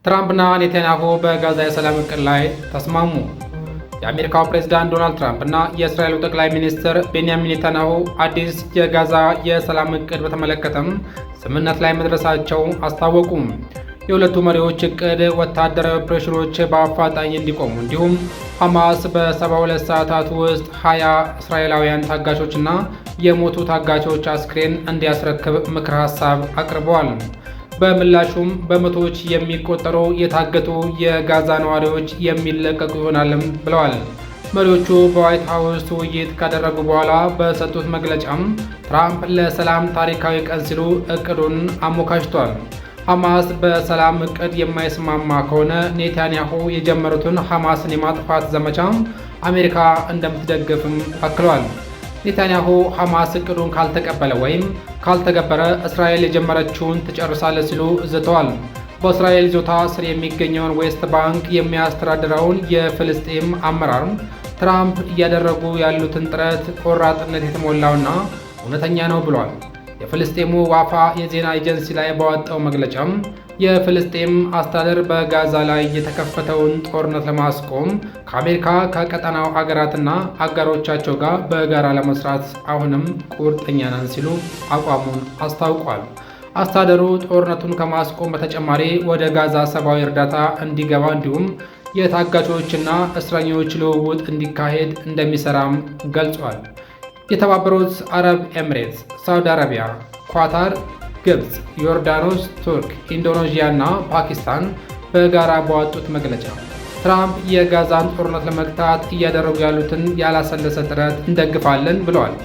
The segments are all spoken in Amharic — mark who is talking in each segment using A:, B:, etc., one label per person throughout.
A: ትራምፕና ኔታንያሁ በጋዛ የሰላም እቅድ ላይ ተስማሙ። የአሜሪካው ፕሬዝዳንት ዶናልድ ትራምፕ እና የእስራኤሉ ጠቅላይ ሚኒስትር ቤንያሚን ኔታንያሁ አዲስ የጋዛ የሰላም እቅድ በተመለከተም ስምምነት ላይ መድረሳቸው አስታወቁ። የሁለቱ መሪዎች እቅድ ወታደራዊ ኦፕሬሽኖች በአፋጣኝ እንዲቆሙ እንዲሁም ሐማስ በ72 ሰዓታት ውስጥ 20 እስራኤላውያን ታጋቾችና የሞቱ ታጋቾች አስክሬን እንዲያስረክብ ምክረ ሐሳብ አቅርበዋል። በምላሹም በመቶዎች የሚቆጠሩ የታገቱ የጋዛ ነዋሪዎች የሚለቀቁ ይሆናልም ብለዋል። መሪዎቹ በዋይት ሀውስ ውይይት ካደረጉ በኋላ በሰጡት መግለጫም ትራምፕ ለሰላም ታሪካዊ ቀን ሲሉ እቅዱን አሞካሽቷል። ሐማስ በሰላም እቅድ የማይስማማ ከሆነ ኔታንያሁ የጀመሩትን ሐማስን የማጥፋት ዘመቻ አሜሪካ እንደምትደግፍም አክለዋል። ኔታንያሁ ሐማስ እቅዱን ካልተቀበለ ወይም ካልተገበረ እስራኤል የጀመረችውን ትጨርሳለች ሲሉ ዝተዋል። በእስራኤል ይዞታ ስር የሚገኘውን ዌስት ባንክ የሚያስተዳድረውን የፍልስጤም አመራር ትራምፕ እያደረጉ ያሉትን ጥረት ቆራጥነት የተሞላውና እውነተኛ ነው ብሏል። የፍልስጤሙ ዋፋ የዜና ኤጀንሲ ላይ ባወጣው መግለጫም የፍልስጤም አስተዳደር በጋዛ ላይ የተከፈተውን ጦርነት ለማስቆም ከአሜሪካ ከቀጠናው አገራትና አጋሮቻቸው ጋር በጋራ ለመስራት አሁንም ቁርጠኛ ነን ሲሉ አቋሙን አስታውቋል። አስተዳደሩ ጦርነቱን ከማስቆም በተጨማሪ ወደ ጋዛ ሰብአዊ እርዳታ እንዲገባ እንዲሁም የታጋቾችና እስረኞች ልውውጥ እንዲካሄድ እንደሚሰራም ገልጿል። የተባበሩት አረብ ኤምሬትስ፣ ሳውዲ አረቢያ፣ ኳታር፣ ግብፅ፣ ዮርዳኖስ፣ ቱርክ፣ ኢንዶኔዥያ እና ፓኪስታን በጋራ ባወጡት መግለጫ ትራምፕ የጋዛን ጦርነት ለመግታት እያደረጉ ያሉትን ያላሰለሰ ጥረት እንደግፋለን ብለዋል።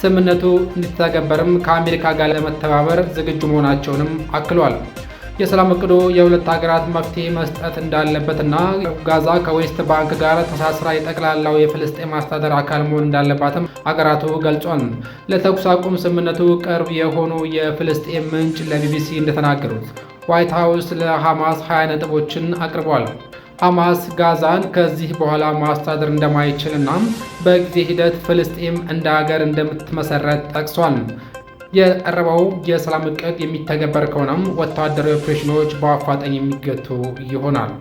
A: ስምምነቱ እንዲተገበርም ከአሜሪካ ጋር ለመተባበር ዝግጁ መሆናቸውንም አክለዋል። የሰላም እቅዱ የሁለት ሀገራት መፍትሄ መስጠት እንዳለበትና ጋዛ ከዌስት ባንክ ጋር ተሳስራ የጠቅላላው የፍልስጤም አስተዳደር አካል መሆን እንዳለባትም አገራቱ ገልጿል። ለተኩስ አቁም ስምምነቱ ቅርብ የሆኑ የፍልስጤም ምንጭ ለቢቢሲ እንደተናገሩት ዋይት ሀውስ ለሐማስ 20 ነጥቦችን አቅርቧል። ሐማስ ጋዛን ከዚህ በኋላ ማስተዳደር እንደማይችልና በጊዜ ሂደት ፍልስጤም እንደ ሀገር እንደምትመሰረት ጠቅሷል። የቀረበው የሰላም እቅድ የሚተገበር ከሆነም ወታደራዊ ኦፕሬሽኖች በአፋጣኝ የሚገቱ ይሆናል።